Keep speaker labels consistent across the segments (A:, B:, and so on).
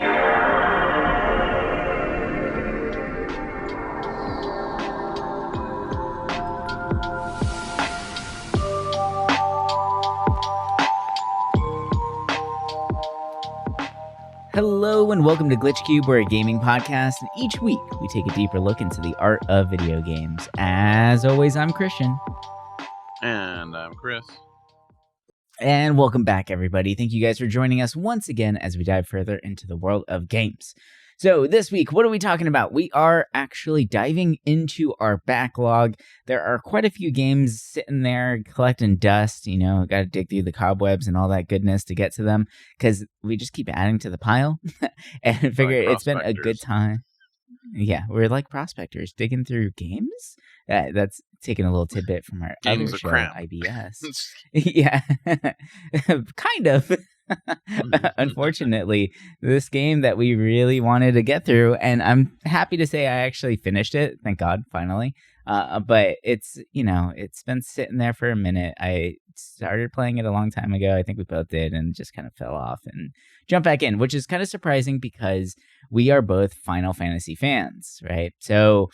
A: Hello and welcome to Glitch Cube, we're a gaming podcast, and each week we take a deeper look into the art of video games. As always, I'm Christian.
B: And I'm Chris.
A: And welcome back, everybody. Thank you guys for joining us once again as we dive further into the world of games. So this week, what are we talking about? We are actually diving into our backlog. There are quite a few games sitting there collecting dust. You know, got to dig through the cobwebs and all that goodness to get to them because we just keep adding to the pile and figure it's been a good time. Yeah, we're like prospectors digging through games. That's taking a little tidbit from our
B: games
A: other show,
B: crap.
A: IBS. Yeah, kind of. Unfortunately, this game that we really wanted to get through, and I'm happy to say I actually finished it. Thank God, finally. But it's been sitting there for a minute. I started playing it a long time ago. I think we both did, and just kind of fell off and jumped back in, which is kind of surprising because we are both Final Fantasy fans, right? So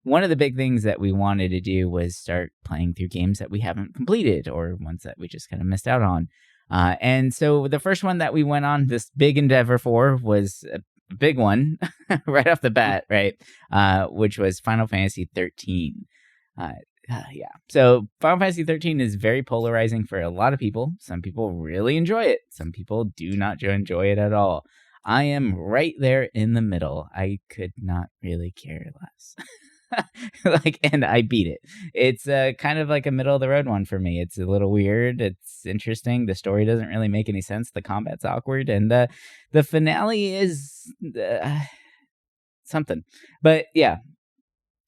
A: one of the big things that we wanted to do was start playing through games that we haven't completed or ones that we just kind of missed out on. And so the first one that we went on this big endeavor for was a big one right off the bat, right? Which was Final Fantasy 13. Yeah. So Final Fantasy 13 is very polarizing for a lot of people. Some people really enjoy it. Some people do not enjoy it at all. I am right there in the middle. I could not really care less. And I beat it. It's kind of like a middle of the road one for me. It's a little weird. It's interesting. The story doesn't really make any sense. The combat's awkward, and the finale is something. But yeah,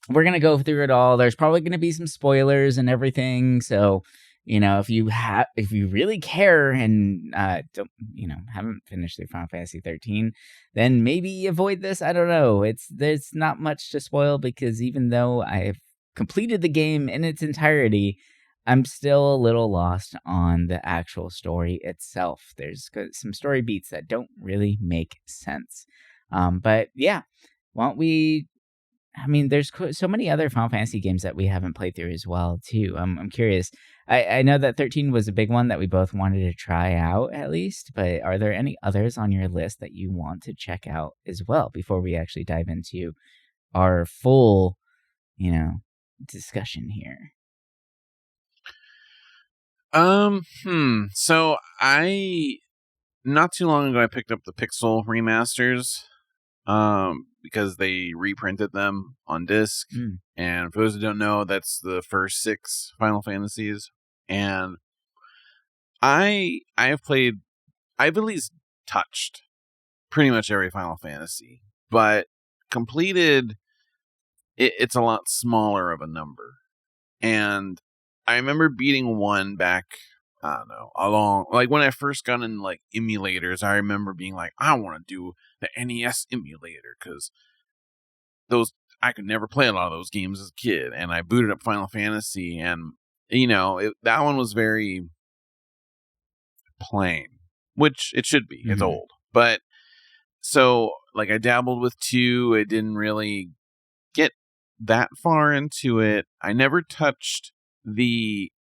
A: we're gonna go through it all. There's probably gonna be some spoilers and everything. So if you really care and haven't finished through Final Fantasy 13, then maybe avoid this. I don't know. There's not much to spoil because even though I've completed the game in its entirety, I'm still a little lost on the actual story itself. There's some story beats that don't really make sense. But yeah, why don't we? I mean, there's so many other Final Fantasy games that we haven't played through as well, too. I'm curious. I know that 13 was a big one that we both wanted to try out, at least. But are there any others on your list that you want to check out as well before we actually dive into our full, discussion here?
B: So not too long ago, I picked up the Pixel remasters. Because they reprinted them on disc. And for those who don't know, that's the first 6 Final Fantasies. And I've at least touched pretty much every Final Fantasy, but completed it's a lot smaller of a number. And I remember beating one back, I don't know, when I first got in emulators, I remember being like, I want to do the NES emulator because I could never play a lot of those games as a kid, and I booted up Final Fantasy, and that one was very plain, which it should be. Mm-hmm. It's old, but so I dabbled with 2. It didn't really get that far into it. I never touched the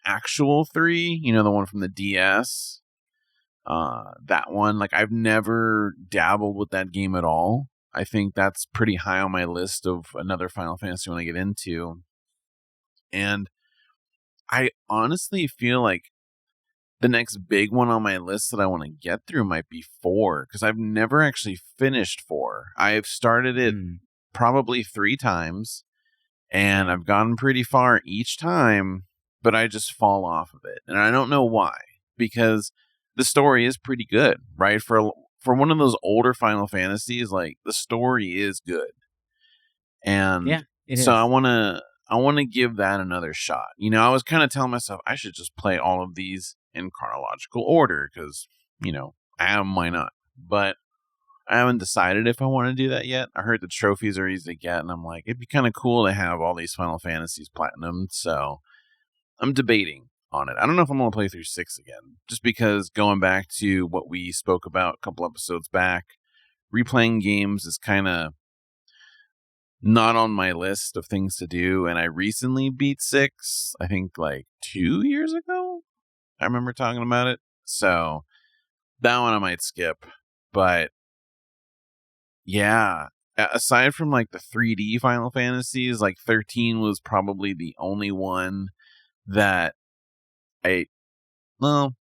B: actual 3, the one from the DS. That one, I've never dabbled with that game at all. I think that's pretty high on my list of another Final Fantasy when I get into. And I honestly feel like the next big one on my list that I want to get through might be 4, because I've never actually finished 4. I've started it probably 3 times, and I've gotten pretty far each time, but I just fall off of it. And I don't know why, because the story is pretty good, right? For one of those older Final Fantasies, the story is good. And
A: yeah, it
B: so
A: is.
B: I want to give that another shot. I was kind of telling myself I should just play all of these in chronological order because, why not? But I haven't decided if I want to do that yet. I heard the trophies are easy to get, and I'm like, it'd be kind of cool to have all these Final Fantasies platinum. So I'm debating on it. I don't know if I'm going to play through 6 again, just because going back to what we spoke about a couple episodes back, replaying games is kind of not on my list of things to do. And I recently beat 6, I think like 2 years ago. I remember talking about it. So that one I might skip. But yeah, aside from like the 3D Final Fantasies, like 13 was probably the only one that I, well,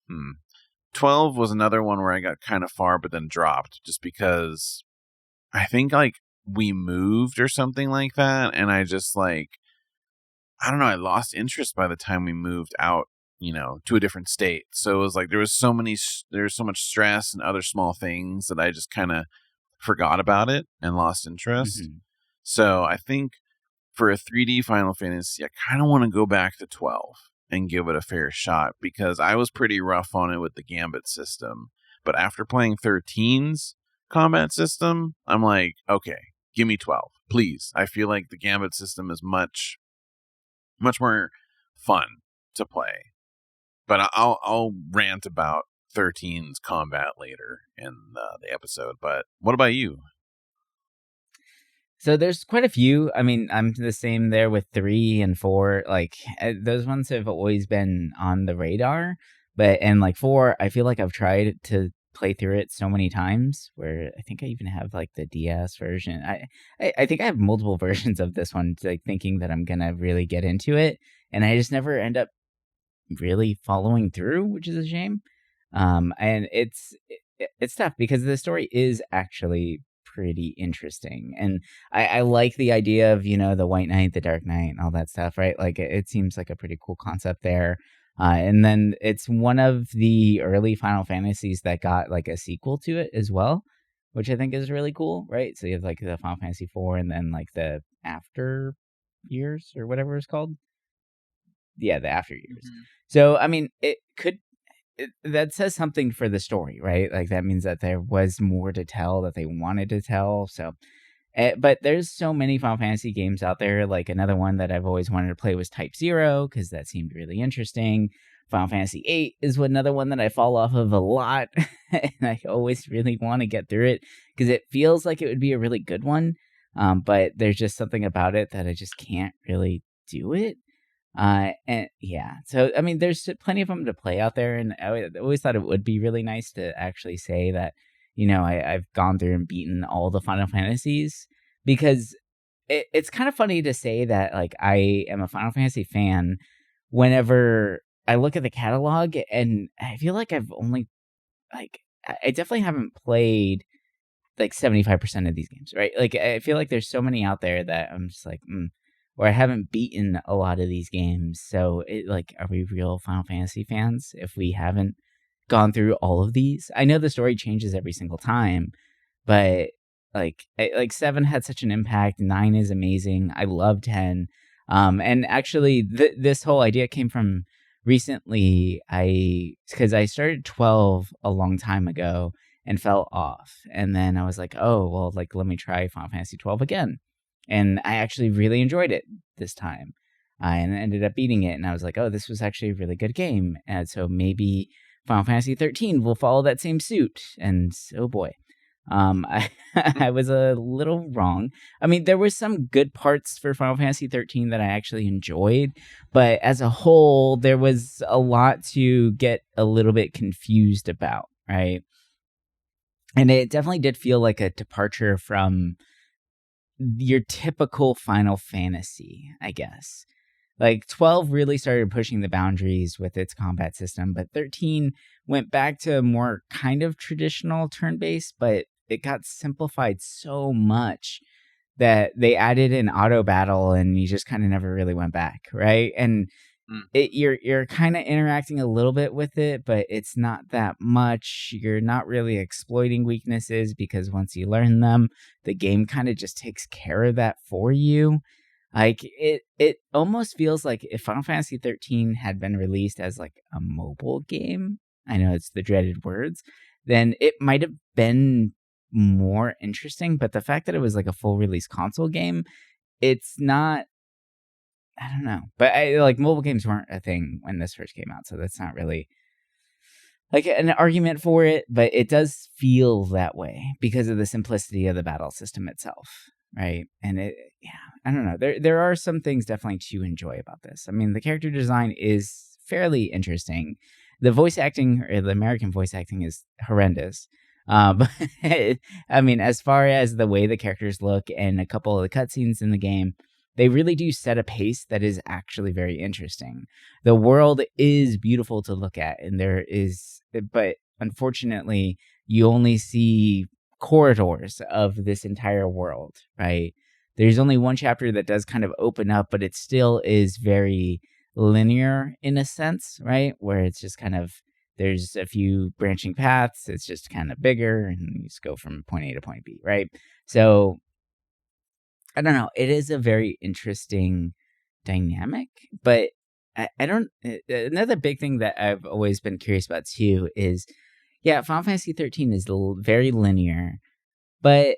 B: 12 was another one where I got kind of far, but then dropped just because I think like we moved or something like that. And I just like, I don't know, I lost interest by the time we moved out, to a different state. So it was like, there was so much stress and other small things that I just kind of forgot about it and lost interest.
A: Mm-hmm.
B: So I think for a 3D Final Fantasy, I kind of want to go back to 12 and give it a fair shot because I was pretty rough on it with the Gambit system. But after playing 13's combat system, I'm like, okay, give me 12, please. I feel like the Gambit system is much more fun to play. But I'll rant about 13's combat later in the episode. But what about you?
A: So there's quite a few. I mean, I'm the same there with 3 and 4. Like those ones have always been on the radar. And like 4, I feel like I've tried to play through it so many times where I think I even have like the DS version. I think I have multiple versions of this one, like thinking that I'm going to really get into it. And I just never end up really following through, which is a shame. And it's tough because the story is actually pretty interesting, and I like the idea of the White Knight, the Dark Knight, and all that stuff, right? Like it seems like a pretty cool concept there. And then it's one of the early Final Fantasies that got like a sequel to it as well, which I think is really cool, right? So you have like the Final Fantasy 4 and then like the After Years or whatever it's called. Yeah, the After Years. Mm-hmm. So I mean, that says something for the story, right? Like that means that there was more to tell that they wanted to tell. So, but there's so many Final Fantasy games out there. Like another one that I've always wanted to play was Type 0 because that seemed really interesting. Final Fantasy 8 is another one that I fall off of a lot, and I always really want to get through it because it feels like it would be a really good one. But there's just something about it that I just can't really do it. And yeah, so I mean, there's plenty of them to play out there, and I always thought it would be really nice to actually say that, I've gone through and beaten all the Final Fantasies because it's kind of funny to say that like I am a Final Fantasy fan whenever I look at the catalog, and I feel like I've only like I definitely haven't played like 75% of these games, right? Like I feel like there's so many out there that I'm just like, or I haven't beaten a lot of these games. So, are we real Final Fantasy fans if we haven't gone through all of these? I know the story changes every single time, but like 7 had such an impact. 9 is amazing. I love 10. And actually, this whole idea came from recently. Because I started 12 a long time ago and fell off, and then I was like, oh well, like let me try Final Fantasy 12 again. And I actually really enjoyed it this time. And ended up beating it. And I was like, oh, this was actually a really good game. And so maybe Final Fantasy 13 will follow that same suit. And oh boy, I was a little wrong. I mean, there were some good parts for Final Fantasy 13 that I actually enjoyed. But as a whole, there was a lot to get a little bit confused about, right? And it definitely did feel like a departure from your typical Final Fantasy, I guess. Like 12 really started pushing the boundaries with its combat system, but 13 went back to a more kind of traditional turn-based, but it got simplified so much that they added an auto battle and you just kind of never really went back, right? And you're kind of interacting a little bit with it, but it's not that much. You're not really exploiting weaknesses because once you learn them, the game kind of just takes care of that for you. Like it almost feels like if Final Fantasy 13 had been released as like a mobile game, I know it's the dreaded words, then it might have been more interesting. But the fact that it was like a full release console game, it's not. I don't know, but mobile games weren't a thing when this first came out, so that's not really like an argument for it, but it does feel that way because of the simplicity of the battle system itself, right? And yeah, I don't know. There are some things definitely to enjoy about this. I mean, the character design is fairly interesting. The voice acting, or the American voice acting, is horrendous. But I mean, as far as the way the characters look and a couple of the cutscenes in the game, they really do set a pace that is actually very interesting. The world is beautiful to look at, and but unfortunately, you only see corridors of this entire world, right? There's only one chapter that does kind of open up, but it still is very linear in a sense, right? Where it's just kind of, there's a few branching paths. It's just kind of bigger, and you just go from point A to point B, right? So I don't know. It is a very interesting dynamic, but I don't. Another big thing that I've always been curious about too is, yeah, Final Fantasy 13 is very linear, but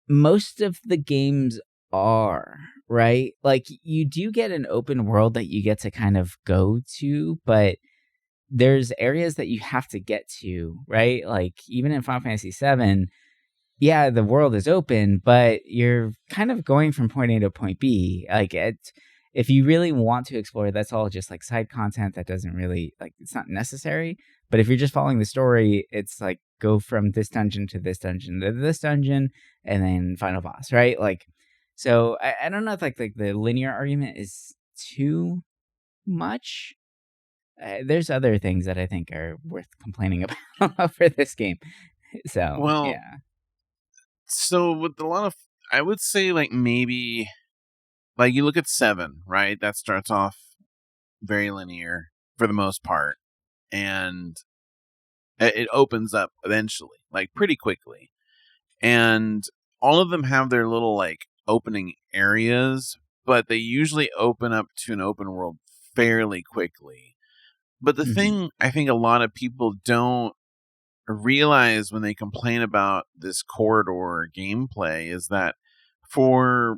A: most of the games are, right? Like, you do get an open world that you get to kind of go to, but there's areas that you have to get to, right? Like, even in Final Fantasy 7, yeah, the world is open, but you're kind of going from point A to point B. Like, if you really want to explore, that's all just like side content that doesn't really, like, it's not necessary. But if you're just following the story, it's like go from this dungeon to this dungeon to this dungeon, and then final boss, right? Like, so I don't know if like the linear argument is too much. There's other things that I think are worth complaining about for this game. So,
B: Well,
A: yeah.
B: so with a lot of, I would say like maybe, like you look at 7, right? That starts off very linear for the most part, and it opens up eventually, like pretty quickly. And all of them have their little like opening areas, but they usually open up to an open world fairly quickly. But the
A: Mm-hmm.
B: thing I think a lot of people don't realize when they complain about this corridor gameplay is that for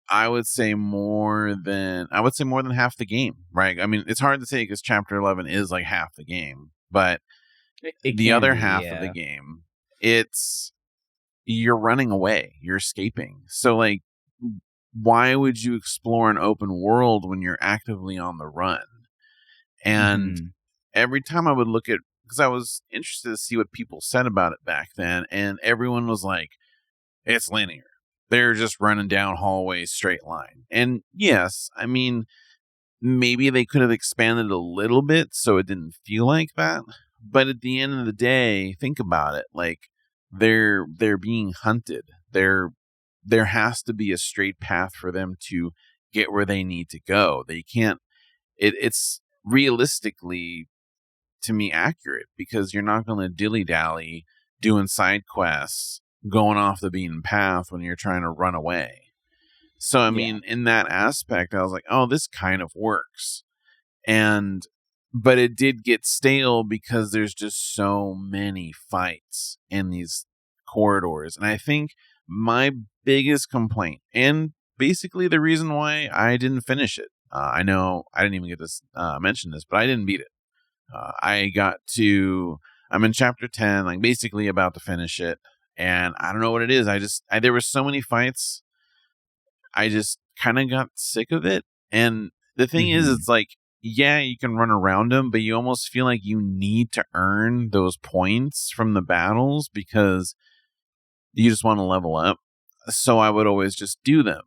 B: I would say more than half the game, right? I mean, it's hard to say because chapter 11 is like half the game, but
A: It
B: the
A: can
B: other
A: be,
B: half of the
A: yeah.
B: game, it's you're running away, you're escaping. So like, why would you explore an open world when you're actively on the run? And
A: Mm-hmm.
B: every time I would look at, because I was interested to see what people said about it back then, and everyone was like, it's linear. They're just running down hallways straight line. And yes, I mean, maybe they could have expanded a little bit so it didn't feel like that. But at the end of the day, think about it. Like, they're being hunted. There has to be a straight path for them to get where they need to go. They can't. It's realistically, to me, accurate, because you're not going to dilly dally doing side quests, going off the beaten path when you're trying to run away. So, I
A: Yeah.
B: mean, in that aspect, I was like, oh, this kind of works. But it did get stale because there's just so many fights in these corridors. And I think my biggest complaint, and basically the reason why I didn't finish it, I know I didn't even get to mention this, but I didn't beat it. I'm in chapter 10, like basically about to finish it. And I don't know what it is. There were so many fights. I just kind of got sick of it. And the thing is,
A: Mm-hmm.
B: it's like, yeah, you can run around them, but you almost feel like you need to earn those points from the battles because you just want to level up. So I would always just do them.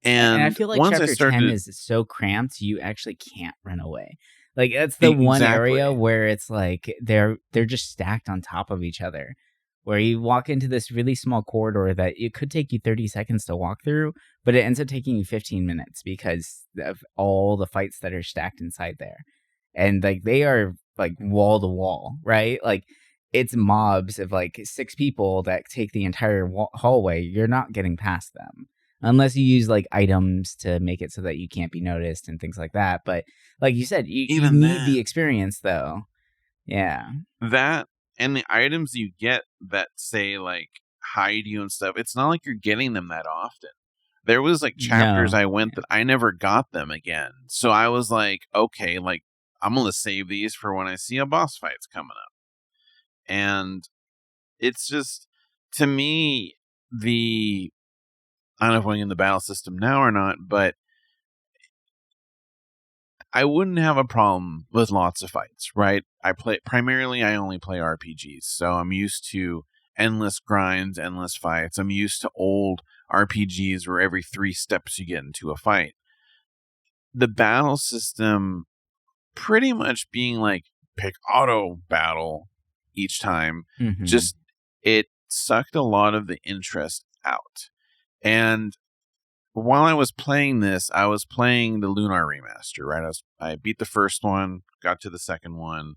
A: And I
B: And
A: feel like
B: once I
A: chapter 10
B: started,
A: is so cramped, you actually can't run away. Like, that's the one area
B: exactly,
A: where it's like they're just stacked on top of each other. Where you walk into this really small corridor that it could take you 30 seconds to walk through, but it ends up taking you 15 minutes because of all the fights that are stacked inside there. And like, they are like wall to wall, right? Like, it's mobs of like 6 people that take the entire hallway. You're not getting past them unless you use like items to make it so that you can't be noticed and things like that. But like you said, you
B: even
A: need
B: then,
A: the experience though. Yeah.
B: that and the items you get that say like hide you and stuff, it's not like you're getting them that often. There was like chapters
A: No.
B: I went that I never got them again. So I was like, okay, like I'm going to save these for when I see a boss fight's coming up. And it's just, to me, I don't know if we're in the battle system now or not, but I wouldn't have a problem with lots of fights, right? I only play RPGs, so I'm used to endless grinds, endless fights. I'm used to old RPGs where every 3 steps you get into a fight. The battle system pretty much being like pick auto battle each time, just it sucked a lot of the interest out. And while I was playing this, I was playing the Lunar remaster, right? I beat the first one, got to the second one.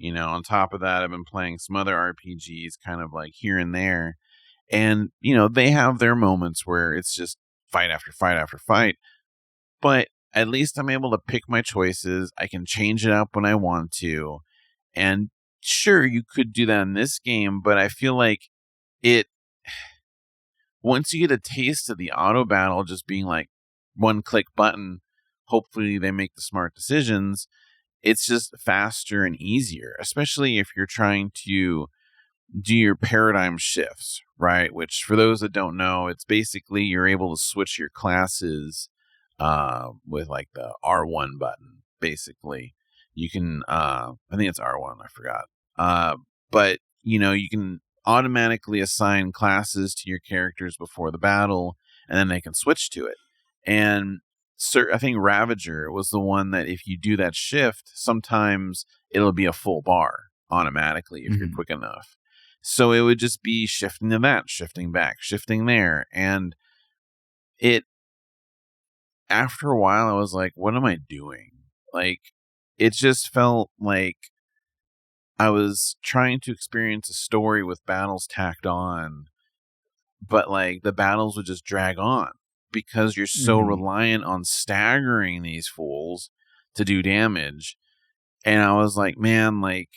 B: On top of that, I've been playing some other RPGs kind of like here and there. And, they have their moments where it's just fight after fight after fight. But at least I'm able to pick my choices. I can change it up when I want to. And sure, you could do that in this game, but I feel like once you get a taste of the auto battle just being like one click button, hopefully they make the smart decisions. It's just faster and easier, especially if you're trying to do your paradigm shifts, right? Which for those that don't know, it's basically you're able to switch your classes with like the R1 button. Basically, you can, I think it's R1. I forgot. But you can automatically assign classes to your characters before the battle, and then they can switch to it. And I think Ravager was the one that if you do that shift, sometimes it'll be a full bar automatically if you're quick enough. So it would just be shifting to that, shifting back, shifting there. And after a while, I was like, what am I doing? Like, it just felt like I was trying to experience a story with battles tacked on, but like the battles would just drag on because you're so reliant on staggering these fools to do damage. And I was like, man, like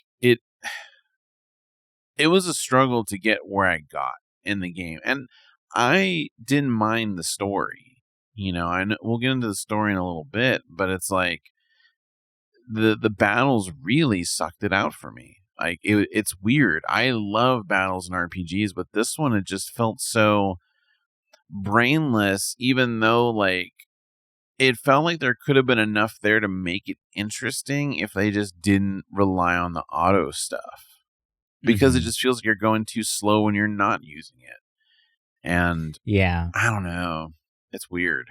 B: it was a struggle to get where I got in the game. And I didn't mind the story. We'll get into the story in a little bit, but it's like the battles really sucked it out for me. Like it's weird. I love battles in RPGs, but this one, it just felt so brainless, even though like it felt like there could have been enough there to make it interesting if they just didn't rely on the auto stuff, because it just feels like you're going too slow when you're not using it. And
A: yeah,
B: I don't know. It's weird.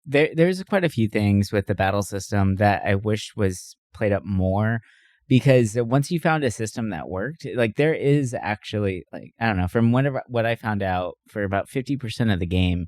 A: There's quite a few things with the battle system that I wish was played up more, because once you found a system that worked, like there is actually, like, I don't know, from what I found out, for about 50% of the game,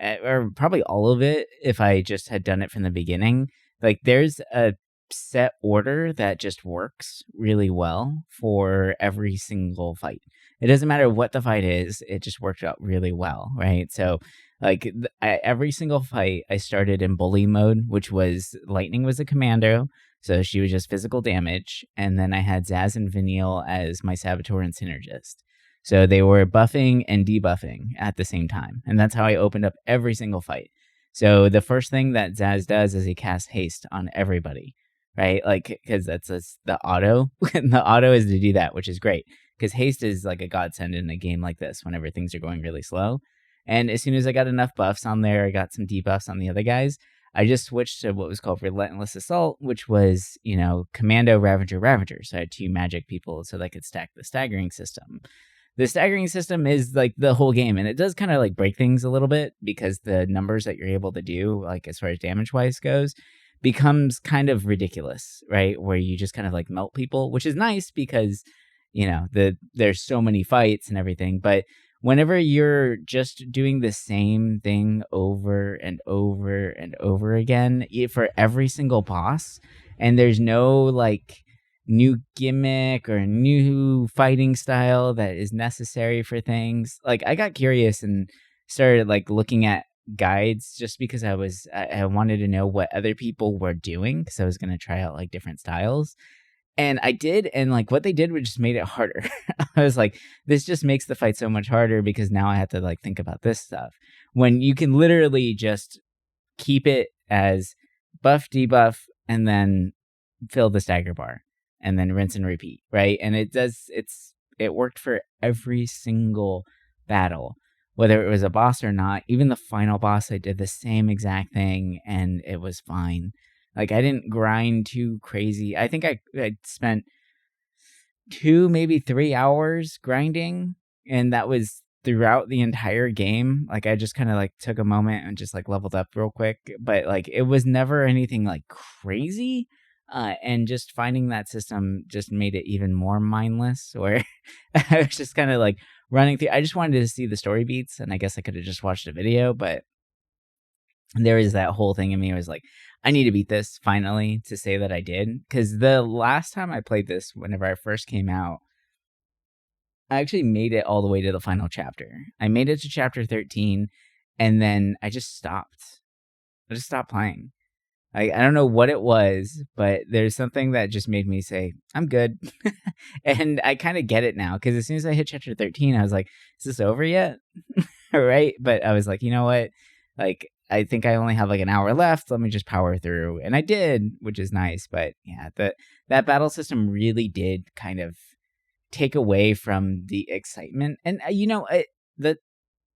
A: or probably all of it, if I just had done it from the beginning, like there's a set order that just works really well for every single fight. It doesn't matter what the fight is, it just worked out really well, right? So like every single fight I started in bully mode, which was Lightning was a commando, so she was just physical damage, and then I had Zaz and Veniel as my saboteur and synergist. So they were buffing and debuffing at the same time, and that's how I opened up every single fight. So the first thing that Zaz does is he casts haste on everybody, right? Like, because that's the auto. The auto is to do that, which is great, because haste is like a godsend in a game like this whenever things are going really slow. And as soon as I got enough buffs on there, I got some debuffs on the other guys, I just switched to what was called Relentless Assault, which was, Commando, Ravager, Ravager. So I had 2 magic people so they could stack the staggering system. The staggering system is like the whole game, and it does kind of like break things a little bit, because the numbers that you're able to do, like as far as damage wise goes, becomes kind of ridiculous, right? Where you just kind of like melt people, which is nice because, there's so many fights and everything. But whenever you're just doing the same thing over and over and over again for every single boss, and there's no like new gimmick or new fighting style that is necessary for things, like I got curious and started like looking at guides, just because I wanted to know what other people were doing, because I was going to try out like different styles. And I did, and like what they did was just made it harder. I was like, this just makes the fight so much harder, because now I have to like think about this stuff, when you can literally just keep it as buff, debuff, and then fill the stagger bar, and then rinse and repeat, right? And it worked for every single battle, whether it was a boss or not. Even the final boss, I did the same exact thing, and it was fine. Like, I didn't grind too crazy. I think I spent 2, maybe 3 hours grinding, and that was throughout the entire game. Like, I just kind of like took a moment and just like leveled up real quick, but like it was never anything like crazy. And just finding that system just made it even more mindless, where I was just kind of like running through. I just wanted to see the story beats, and I guess I could have just watched a video, but there is that whole thing in me. I was like, I need to beat this finally to say that I did. Because the last time I played this, whenever I first came out, I actually made it all the way to the final chapter. I made it to chapter 13, and then I just stopped. I just stopped playing. I don't know what it was, but there's something that just made me say, I'm good. And I kind of get it now, because as soon as I hit chapter 13, I was like, is this over yet? Right? But I was like, you know what? Like, I think I only have like an hour left. Let me just power through. And I did, which is nice. But yeah, that battle system really did kind of take away from the excitement. And, the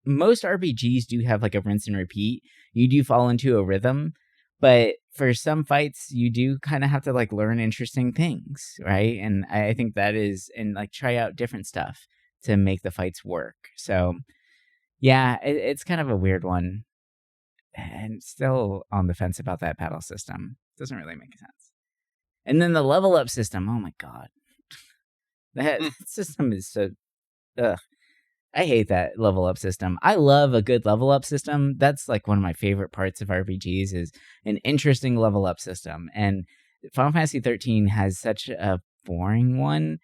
A: most RPGs do have like a rinse and repeat. You do fall into a rhythm. But for some fights, you do kind of have to like learn interesting things, right? And I think that is, and like try out different stuff to make the fights work. So yeah, it's kind of a weird one, and still on the fence about that battle system. Doesn't really make sense. And then the level up system. Oh my god, that system is so. Ugh. I hate that level up system. I love a good level up system. That's like one of my favorite parts of RPGs, is an interesting level up system. And Final Fantasy 13 has such a boring one,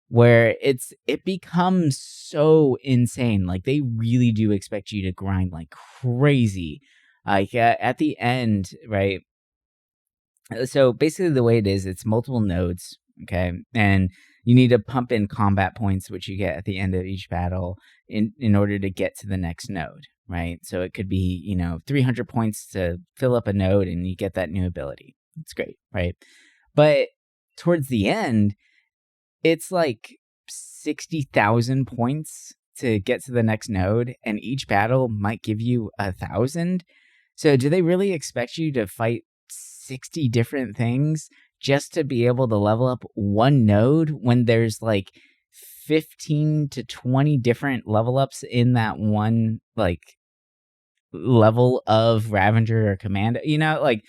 A: where it becomes so insane. Like, they really do expect you to grind like crazy. Like, at the end, right? So basically the way it is, it's multiple nodes, okay? And you need to pump in combat points, which you get at the end of each battle in order to get to the next node, right? So it could be, 300 points to fill up a node, and you get that new ability. It's great, right? But towards the end, it's like 60,000 points to get to the next node, and each battle might give you 1,000. So do they really expect you to fight 60 different things just to be able to level up one node, when there's like 15 to 20 different level ups in that one like level of Ravager or Commander? Like,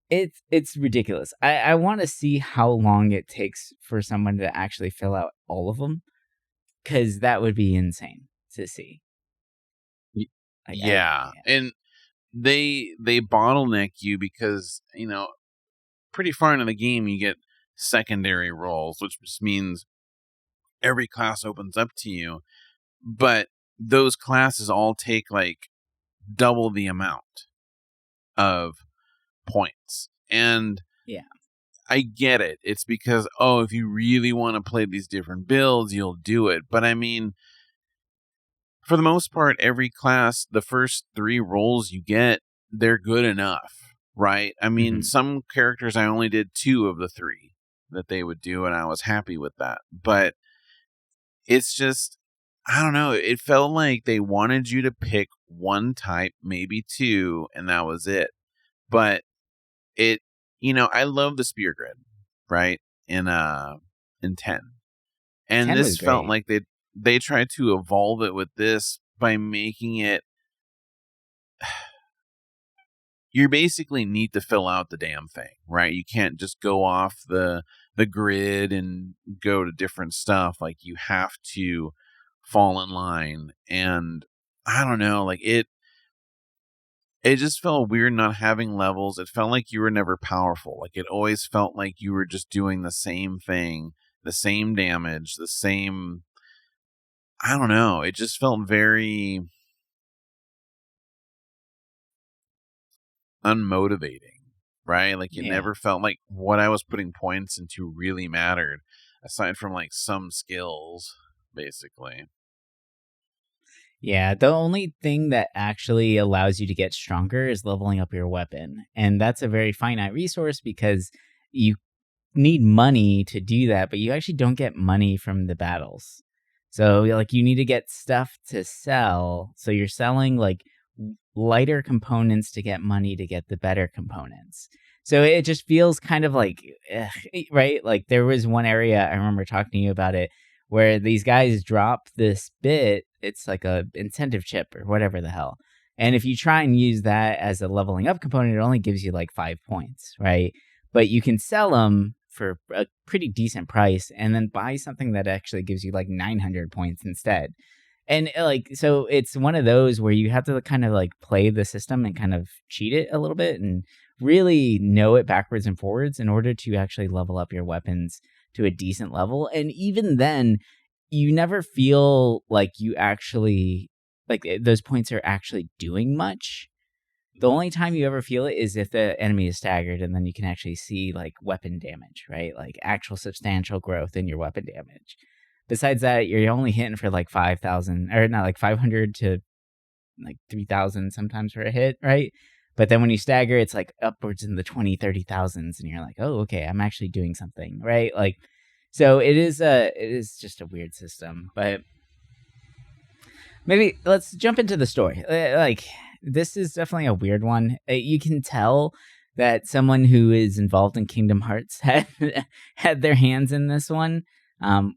A: it's ridiculous. I want to see how long it takes for someone to actually fill out all of them, because that would be insane to see. Like,
B: yeah. And they bottleneck you because, pretty far into the game you get secondary roles, which just means every class opens up to you, but those classes all take like double the amount of points. And
A: yeah,
B: I get it. It's because, if you really want to play these different builds, you'll do it. But I mean, for the most part, every class, the first 3 roles you get, they're good enough, right? I mean, some characters I only did 2 of the 3 that they would do, and I was happy with that. But it's just, I don't know. It felt like they wanted you to pick one type, maybe 2, and that was it. But I love the spear grid, right? In 10. And
A: 10
B: this felt like they tried to evolve it with this by making it, you basically need to fill out the damn thing, right? You can't just go off the grid and go to different stuff. Like, you have to fall in line. And I don't know, like it just felt weird not having levels. It felt like you were never powerful. Like, it always felt like you were just doing the same thing, the same damage, the same, I don't know. It just felt very unmotivating, right? Like, it never felt like what I was putting points into really mattered, aside from like some skills, basically.
A: Yeah, the only thing that actually allows you to get stronger is leveling up your weapon. And that's a very finite resource, because you need money to do that, but you actually don't get money from the battles. So like you need to get stuff to sell. So you're selling like lighter components to get money to get the better components. So it just feels kind of like, right? Like there was one area I remember talking to you about it where these guys drop this bit. It's like a incentive chip or whatever the hell. And if you try and use that as a leveling up component, it only gives you like 5 points, right? But you can sell them for a pretty decent price and then buy something that actually gives you like 900 points instead. And like, so it's one of those where you have to kind of like play the system and kind of cheat it a little bit and really know it backwards and forwards in order to actually level up your weapons to a decent level. And even then, you never feel like you actually, like those points are actually doing much. The only time you ever feel it is if the enemy is staggered, and then you can actually see like weapon damage, right? Like actual substantial growth in your weapon damage. Besides that, you're only hitting for like 5,000 or not, like 500 to like 3,000 sometimes for a hit, right? But then when you stagger, it's like upwards in the 20,000-30,000s, and you're like, oh, okay, I'm actually doing something, right? Like, so it is just a weird system. But maybe let's jump into the story. Like, this is definitely a weird one. You can tell that someone who is involved in Kingdom Hearts had their hands in this one,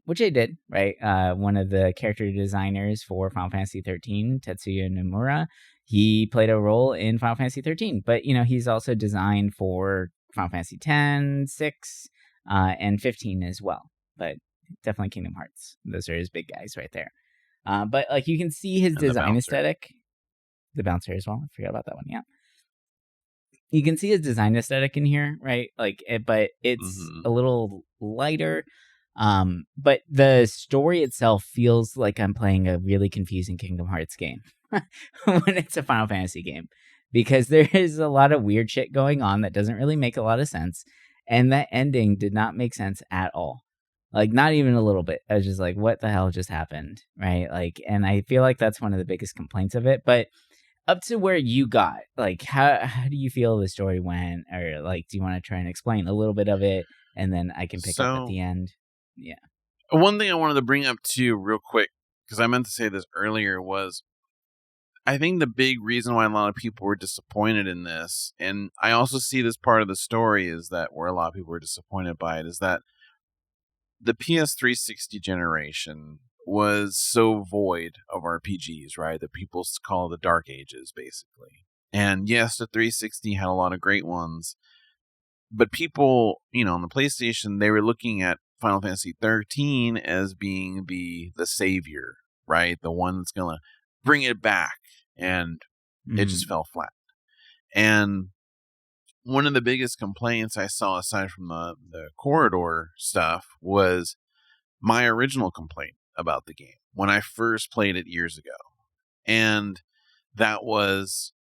A: which they did, right? One of the character designers for Final Fantasy 13, Tetsuya Nomura, he played a role in Final Fantasy 13, but he's also designed for Final Fantasy 10, 6, and 15 as well. But definitely Kingdom Hearts. Those are his big guys right there. But like you can see his design aesthetic. The bouncer as well. I forgot about that one. Yeah. You can see his design aesthetic in here, right? Like, but it's a little lighter. But the story itself feels like I'm playing a really confusing Kingdom Hearts game when it's a Final Fantasy game, because there is a lot of weird shit going on that doesn't really make a lot of sense. And that ending did not make sense at all. Like, not even a little bit. I was just like, what the hell just happened? Right? Like, and I feel like that's one of the biggest complaints of it. But up to where you got, like, how do you feel the story went? Or, like, do you want to try and explain a little bit of it? And then I can pick up at the end. Yeah.
B: One thing I wanted to bring up too real quick, because I meant to say this earlier, was I think the big reason why a lot of people were disappointed in this, and I also see this part of the story is that where a lot of people were disappointed by it, is that the PS360 generation was so void of RPGs, right? That people call the Dark Ages, basically. And yes, the 360 had a lot of great ones, but people, on the PlayStation, they were looking at Final Fantasy 13 as being the savior, right? The one that's going to bring it back, and it just fell flat. And one of the biggest complaints I saw, aside from the corridor stuff, was my original complaint about the game when I first played it years ago. And that was,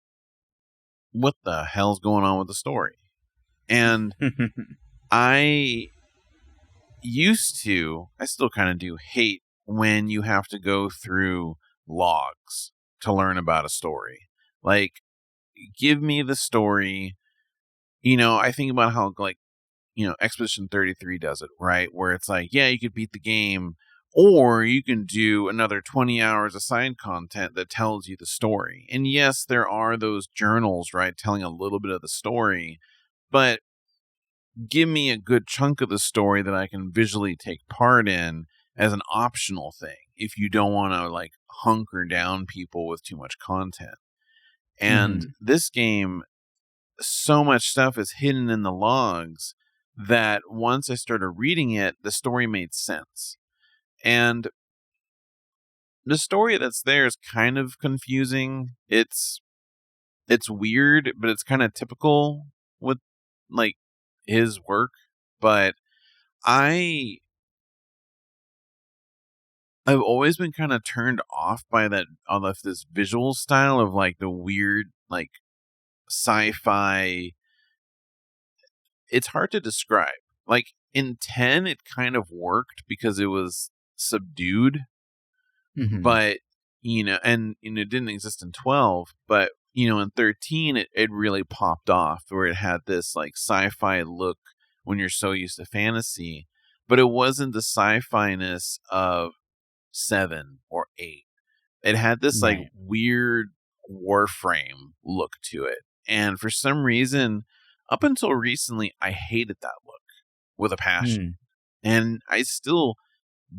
B: what the hell's going on with the story? And I still kind of do hate when you have to go through logs to learn about a story. Like, give me the story. I think about how, like, Expedition 33 does it, right? Where it's like, yeah, you could beat the game, or you can do another 20 hours of side content that tells you the story. And yes, there are those journals, right, telling a little bit of the story, but give me a good chunk of the story that I can visually take part in as an optional thing if you don't want to, like, hunker down people with too much content. And this game, so much stuff is hidden in the logs that once I started reading it, the story made sense. And the story that's there is kind of confusing. It's weird, but it's kind of typical with, like, his work. But I've always been kind of turned off by this visual style of, like, the weird, like, sci-fi. It's hard to describe. Like, in 10, it kind of worked because it was subdued, but, and it didn't exist in 12, but, in 13, it really popped off, where it had this, like, sci-fi look when you're so used to fantasy, but it wasn't the sci-fi-ness of 7 or 8. It had this like
A: Right.
B: weird Warframe look to it. And for some reason, up until recently, I hated that look with a passion.
A: Hmm.
B: And I still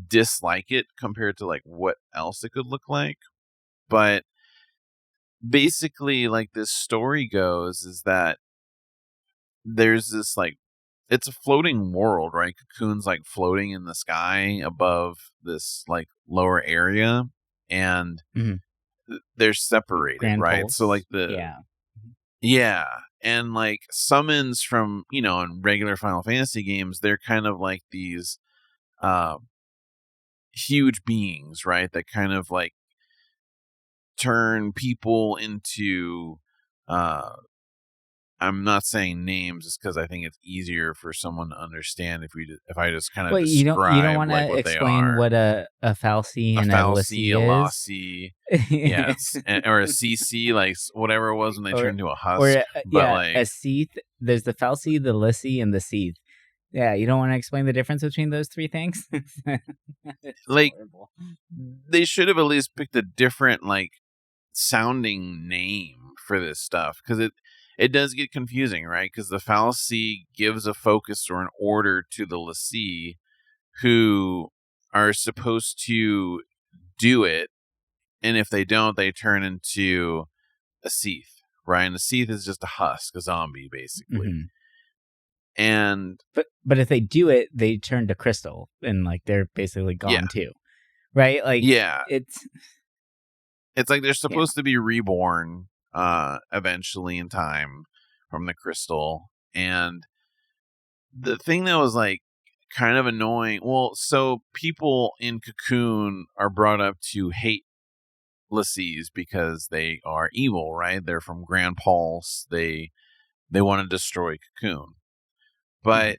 B: dislike it compared to like what else it could look like. But basically, like this story goes is that there's this like, it's a floating world, right? Cocoon's like floating in the sky above this like lower area, and
A: Mhm.
B: they're separated,
A: Grand
B: right? So like
A: Pulse. Yeah.
B: yeah, and like summons from, you know, in regular Final Fantasy games, they're kind of like these uh huge beings, right? That kind of like turn people into uh I'm not saying names just because I think it's easier for someone to understand if I just kind of
A: Well, you don't
B: describe
A: want
B: like
A: to
B: what they
A: explain
B: are.
A: what a fal'Cie
B: A
A: and a
B: fal'Cie,
A: l'Cie
B: a
A: is?
B: lassie, yes, or a CC, like whatever it was when they
A: or
B: turned into a
A: or
B: husk. But
A: yeah,
B: like,
A: a Seath. There's the fal'Cie, the l'Cie, and the Seath. Yeah, you don't want to explain the difference between those three things? It's
B: like
A: horrible.
B: they should have at least picked a different like sounding name for this stuff, because it does get confusing, right? Because the fal'Cie gives a focus or an order to the l'Cie, who are supposed to do it, and if they don't, they turn into a Seath, right? And a Seath is just a husk, a zombie, basically.
A: Mhm.
B: And
A: But if they do it, they turn to crystal and like they're basically
B: yeah,
A: gone too, right? Like
B: yeah,
A: it's
B: it's like they're
A: yeah.
B: supposed to be reborn eventually in time from the crystal. And the thing that was like kind of annoying, well, so people in Cocoon are brought up to hate l'Cies because they are evil, right? They're from Grand Pulse. They want to destroy Cocoon.
A: Mhm.
B: But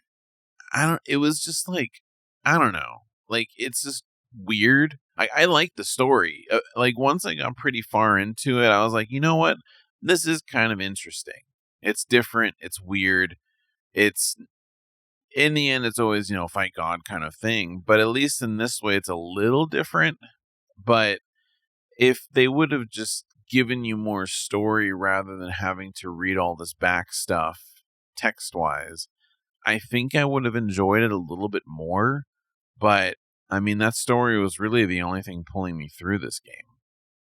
B: I don't, it was just like, I don't know. Like, it's just weird. I like the story. Like, once I got pretty far into it, I was like, you know what? This is kind of interesting. It's different. It's weird. It's, in the end, it's always, you know, fight God kind of thing. But at least in this way, it's a little different. But if they would have just given you more story rather than having to read all this back stuff text wise, I think I would have enjoyed it a little bit more. But I mean, that story was really the only thing pulling me through this game,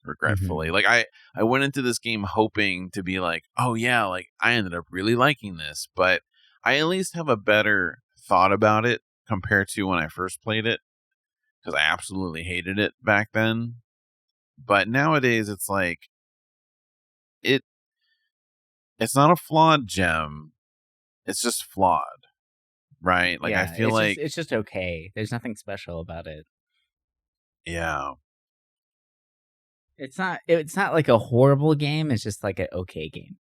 A: Mhm.
B: regretfully. Like I went into this game hoping to be like, oh yeah, like I ended up really liking this, but I at least have a better thought about it compared to when I first played it, because I absolutely hated it back then. But nowadays it's like it it's not a flawed gem. It's just flawed, right? Like I
A: Yeah,
B: feel like
A: it's just okay. There's nothing special about it.
B: yeah.
A: It's not like a horrible game. It's just like an okay game,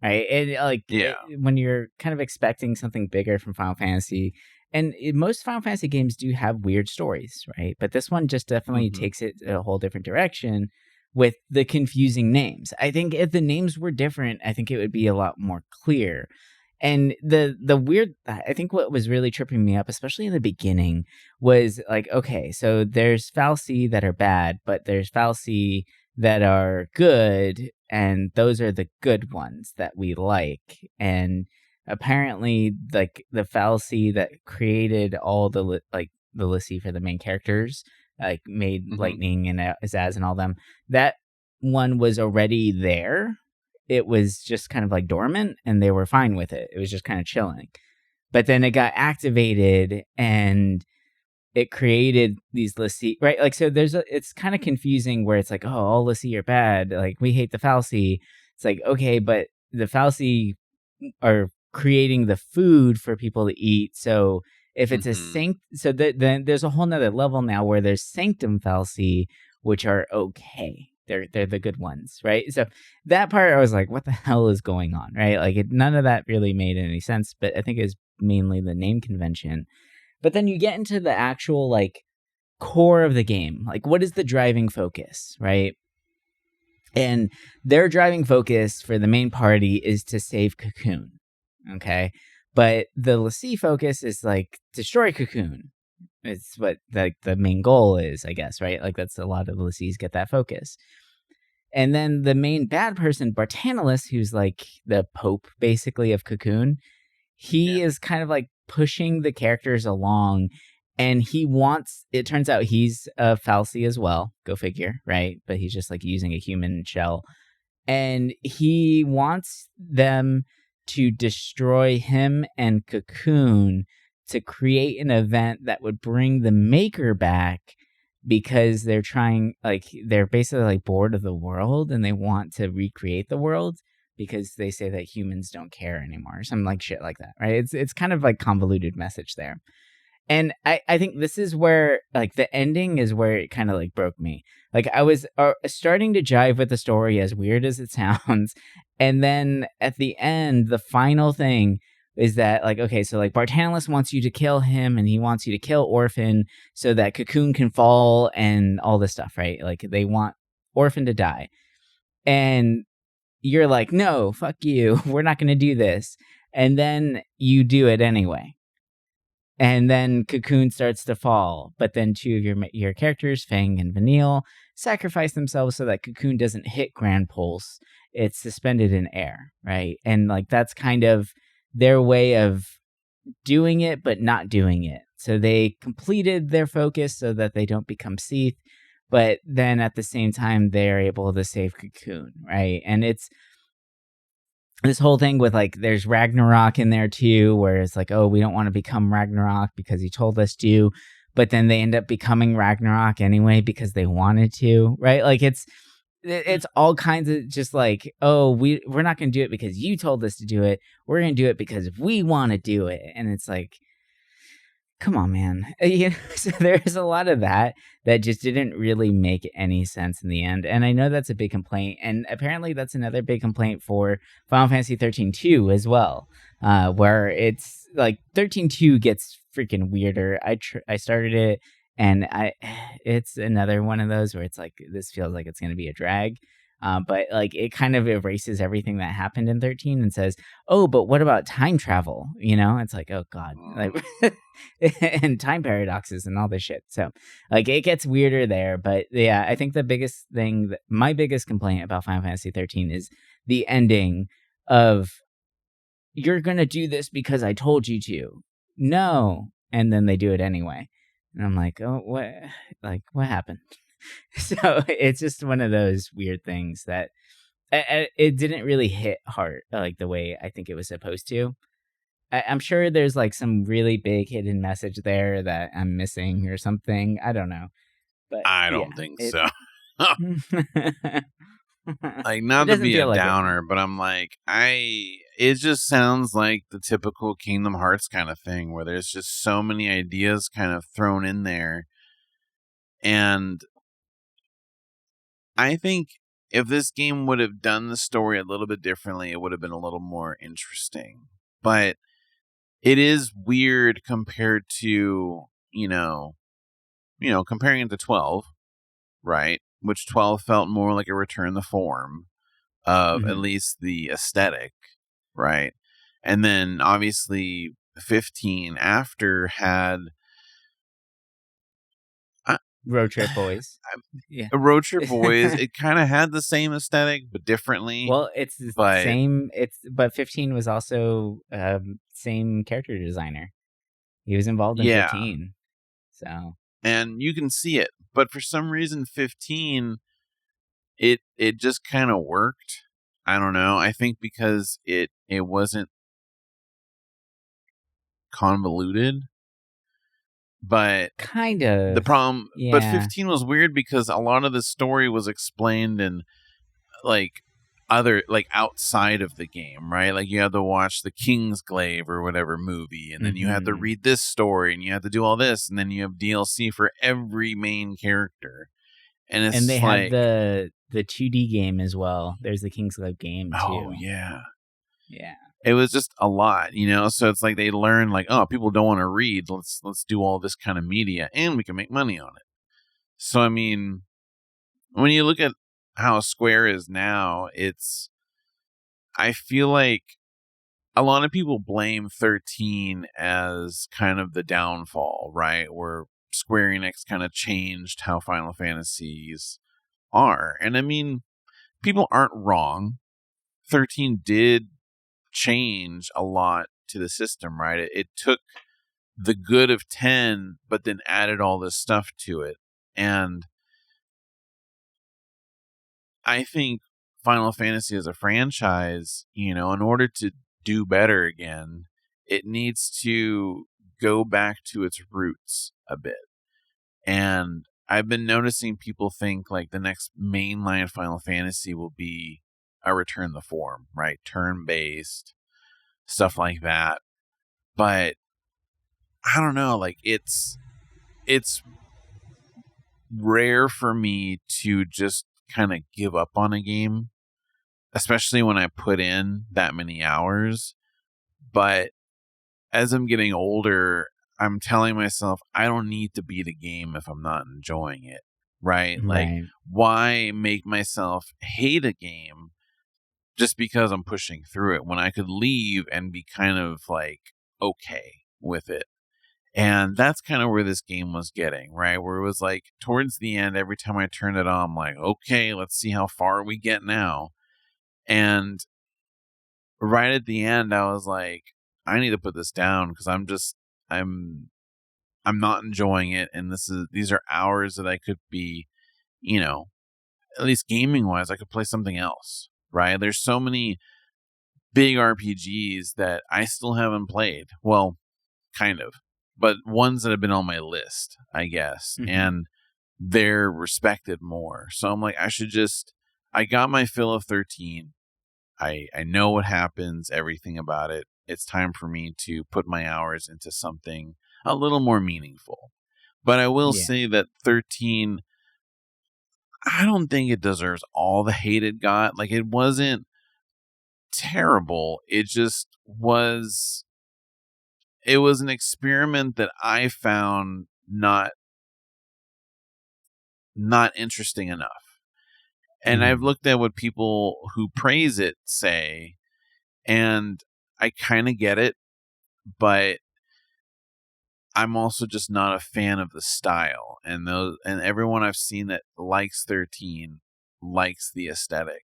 A: right? And
B: Yeah.
A: when you're kind of expecting something bigger from Final Fantasy, and most Final Fantasy games do have weird stories, right? But this one just definitely
B: Mhm.
A: takes it a whole different direction with the confusing names. I think if the names were different, I think it would be a lot more clear. And the weird, I think what was really tripping me up, especially in the beginning, was like, okay, so there's fal'Cie that are bad, but there's fal'Cie that are good, and those are the good ones that we like. And apparently, like the fal'Cie that created all the l'Cie for the main characters, like made
B: Mhm.
A: Lightning and Azaz and all them, that one was already there. It was just kind of like dormant, and they were fine with it. It was just kind of chilling. But then it got activated, and it created these l'Cie, right? Like, so it's kind of confusing where it's like, oh, all l'Cie are bad. Like, we hate the fal'Cie. It's like, okay, but the fal'Cie are creating the food for people to eat. So if it's
B: Mhm.
A: then there's a whole nother level now where there's sanctum fal'Cie, which are okay. They're the good ones, right? So that part I was like, what the hell is going on, right? Like none of that really made any sense. But I think it's mainly the name convention. But then you get into the actual like core of the game. Like, what is the driving focus, right? And their driving focus for the main party is to save Cocoon. Okay. But the l'Cie focus is like destroy Cocoon. It's what like the main goal is, I guess, right? Like that's a lot of the l'Cies get that focus. And then the main bad person, Bartanilus, who's like the Pope basically of Cocoon, he is kind of like pushing the characters along, and he wants, it turns out he's a fal'Cie as well, go figure, right? But he's just like using a human shell, and he wants them to destroy him and Cocoon to create an event that would bring the Maker back, because they're trying, like, they're basically like bored of the world and they want to recreate the world because they say that humans don't care anymore, some like shit like that, right? It's kind of like convoluted message there. And I think this is where, like, the ending is where it kind of like broke me. Like, I was starting to jive with the story, as weird as it sounds. And then at the end, the final thing is that, like, okay, so like Bartanilus wants you to kill him, and he wants you to kill Orphan so that Cocoon can fall and all this stuff, right? Like, they want Orphan to die. And you're like, no, fuck you. We're not going to do this. And then you do it anyway. And then Cocoon starts to fall, but then two of your characters, Fang and Vanille, sacrifice themselves so that Cocoon doesn't hit Grand Pulse. It's suspended in air, right? And like that's kind of their way of doing it, but not doing it. So they completed their focus so that they don't become Seath, but then at the same time they're able to save Cocoon, right? And it's this whole thing with like there's Ragnarok in there too, where it's like, oh, we don't want to become Ragnarok because he told us to, but then they end up becoming Ragnarok anyway because they wanted to, right? Like it's all kinds of just like, oh, we're not going to do it because you told us to do it. We're going to do it because we want to do it. And it's like, come on, man. You know, so there's a lot of that just didn't really make any sense in the end. And I know that's a big complaint. And apparently that's another big complaint for Final Fantasy 13-2 as well, where it's like 13-2 gets freaking weirder. I started it, and it's another one of those where it's like, this feels like it's going to be a drag. But like it kind of erases everything that happened in 13 and says, oh, but what about time travel? You know, it's like, oh God, like and time paradoxes and all this shit. So like it gets weirder there. But yeah, I think the biggest thing, my biggest complaint about Final Fantasy 13 is the ending of, you're going to do this because I told you to. No. And then they do it anyway. And I'm like, oh, what happened? So it's just one of those weird things that it didn't really hit hard like the way I think it was supposed to. I'm sure there's like some really big hidden message there that I'm missing or something. I don't know, but
B: I don't think so. Like,
A: It
B: not to
A: doesn't
B: be a
A: feel like it.
B: downer, but I'm like, it just sounds like the typical Kingdom Hearts kind of thing where there's just so many ideas kind of thrown in there. And I think if this game would have done the story a little bit differently, it would have been a little more interesting. But it is weird compared to, comparing it to 12, right? Which 12 felt more like a return to form of at least the aesthetic, right? And then obviously 15 after had
A: Road Trip Boys. Yeah.
B: Road Trip Boys. It kind of had the same aesthetic, but differently.
A: Well, it's the same. But 15 was also same character designer. He was involved in 15. So,
B: and you can see it, but for some reason 15, it just kind of worked. I don't know. I think because it wasn't convoluted. But
A: kind of
B: the problem, but 15 was weird because a lot of the story was explained in like other, like outside of the game, right? Like you had to watch the Kingsglaive or whatever movie, and then you had to read this story, and you had to do all this, and then you have DLC for every main character, and
A: they had the 2D game as well. There's the Kingsglaive game too.
B: Oh yeah.
A: It
B: was just a lot, so it's like they learned like, oh, people don't want to read. Let's do all this kind of media and we can make money on it. So, I mean, when you look at how Square is now, I feel like a lot of people blame 13 as kind of the downfall, right? Where Square Enix kind of changed how Final Fantasies are. And I mean, people aren't wrong. 13 did change a lot to the system, right? It took the good of 10, but then added all this stuff to it. And I think Final Fantasy as a franchise, in order to do better again, it needs to go back to its roots a bit. And I've been noticing people think like the next mainline Final Fantasy will be a return the form, right? Turn-based, stuff like that. But I don't know, like it's rare for me to just kind of give up on a game, especially when I put in that many hours. But as I'm getting older, I'm telling myself I don't need to beat a game if I'm not enjoying it, right? Like,
A: Right.
B: why make myself hate a game just because I'm pushing through it when I could leave and be kind of like okay with it? And that's kind of where this game was getting, right? Where it was like towards the end, every time I turned it on, I'm like, okay, let's see how far we get now. And right at the end, I was like, I need to put this down because I'm not enjoying it. And these are hours that I could be, at least gaming wise, I could play something else, right? There's so many big RPGs that I still haven't played. Well, kind of. But ones that have been on my list, I guess, and they're respected more. So I'm like, I got my fill of 13. I know what happens, everything about it. It's time for me to put my hours into something a little more meaningful. But I will say that 13, I don't think it deserves all the hate it got. Like, it wasn't terrible. It just was... It was an experiment that I found not interesting enough. And I've looked at what people who praise it say, and I kind of get it, but I'm also just not a fan of the style. And everyone I've seen that likes 13 likes the aesthetic.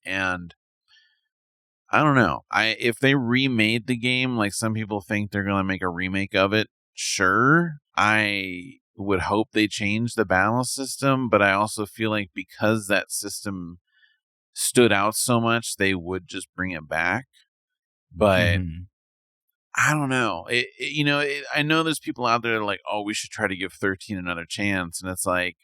B: And I don't know. If they remade the game, like some people think they're going to make a remake of it, sure. I would hope they change the battle system, but I also feel like because that system stood out so much, they would just bring it back. But I don't know. I know there's people out there that are like, oh, we should try to give 13 another chance. And it's like,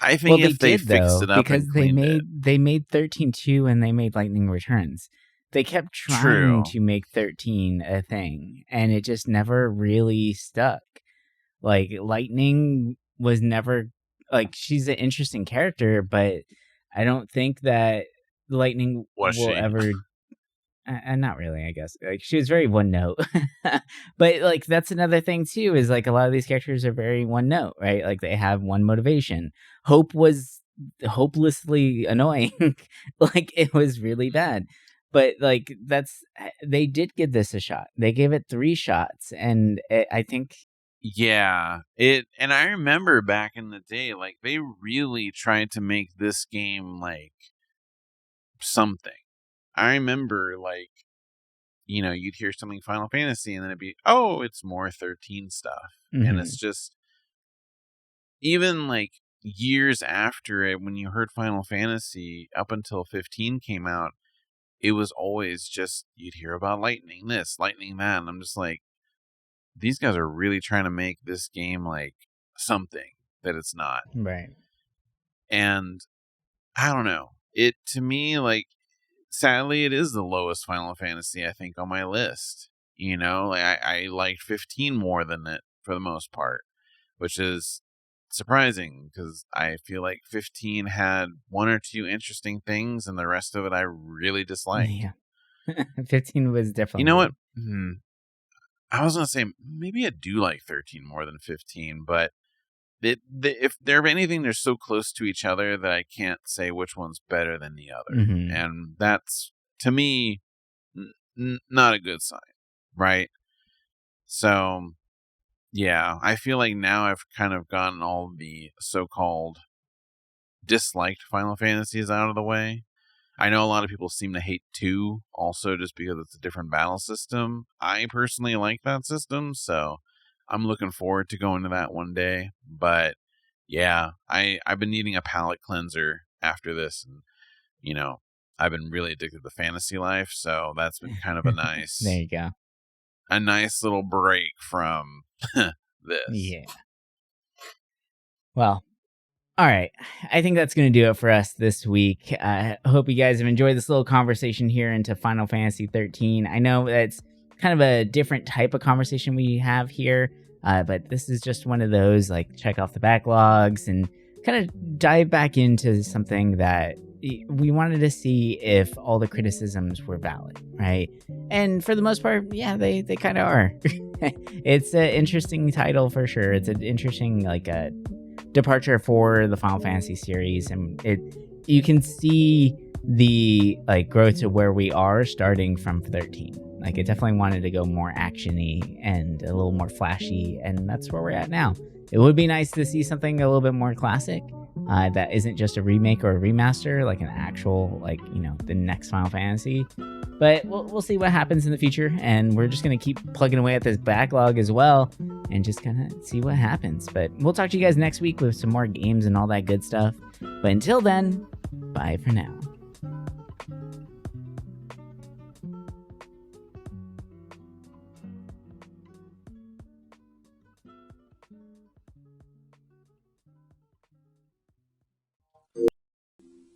B: I think if they fixed it up and cleaned it.
A: They made 13-2 and they made Lightning Returns. They kept trying to make 13 a thing, and it just never really stuck. Like, Lightning was never... Like, she's an interesting character, but I don't think that Lightning will ever... not really, I guess. Like, she was very one note. But, like, that's another thing, too, is, like, a lot of these characters are very one note, right? Like, they have one motivation. Hope was hopelessly annoying. Like, it was really bad. But, like, they did give this a shot. They gave it 3 shots, and I think...
B: Yeah, and I remember back in the day, like, they really tried to make this game, like, something. I remember, like, you'd hear something Final Fantasy, and then it'd be, oh, it's more 13 stuff. And it's just, even, like, years after it, when you heard Final Fantasy, up until 15 came out, it was always just, you'd hear about lightning this, lightning that, and I'm just like, these guys are really trying to make this game, like, something that it's not.
A: Right.
B: And, I don't know. To me, like, sadly, it is the lowest Final Fantasy, I think, on my list. I liked 15 more than it for the most part, which is surprising because I feel like 15 had 1 or 2 interesting things, and the rest of it I really disliked.
A: Yeah. 15 was definitely...
B: You know what? I was going to say, maybe I do like 13 more than 15, but if they're anything, they're so close to each other that I can't say which one's better than the other. And that's, to me, not a good sign, right? So, yeah, I feel like now I've kind of gotten all the so-called disliked Final Fantasies out of the way. I know a lot of people seem to hate 2 also just because it's a different battle system. I personally like that system, so I'm looking forward to going to that one day. But yeah, I've been needing a palate cleanser after this, and I've been really addicted to fantasy life, so that's been kind of a nice
A: there you go.
B: A nice little break from this.
A: Yeah. Well, all right. I think that's going to do it for us this week. I hope you guys have enjoyed this little conversation here into Final Fantasy 13. I know it's kind of a different type of conversation we have here, but this is just one of those, like, check off the backlogs and kind of dive back into something that we wanted to see if all the criticisms were valid, right? And for the most part, yeah, they kind of are. It's an interesting title for sure. It's an interesting, like, a departure for the Final Fantasy series, and you can see the, like, growth to where we are starting from 13. Like, it definitely wanted to go more actiony and a little more flashy, and that's where we're at now. It would be nice to see something a little bit more classic, that isn't just a remake or a remaster, like an actual, like, the next Final Fantasy. But we'll see what happens in the future, and we're just going to keep plugging away at this backlog as well and just kind of see what happens. But we'll talk to you guys next week with some more games and all that good stuff. But until then, bye for now.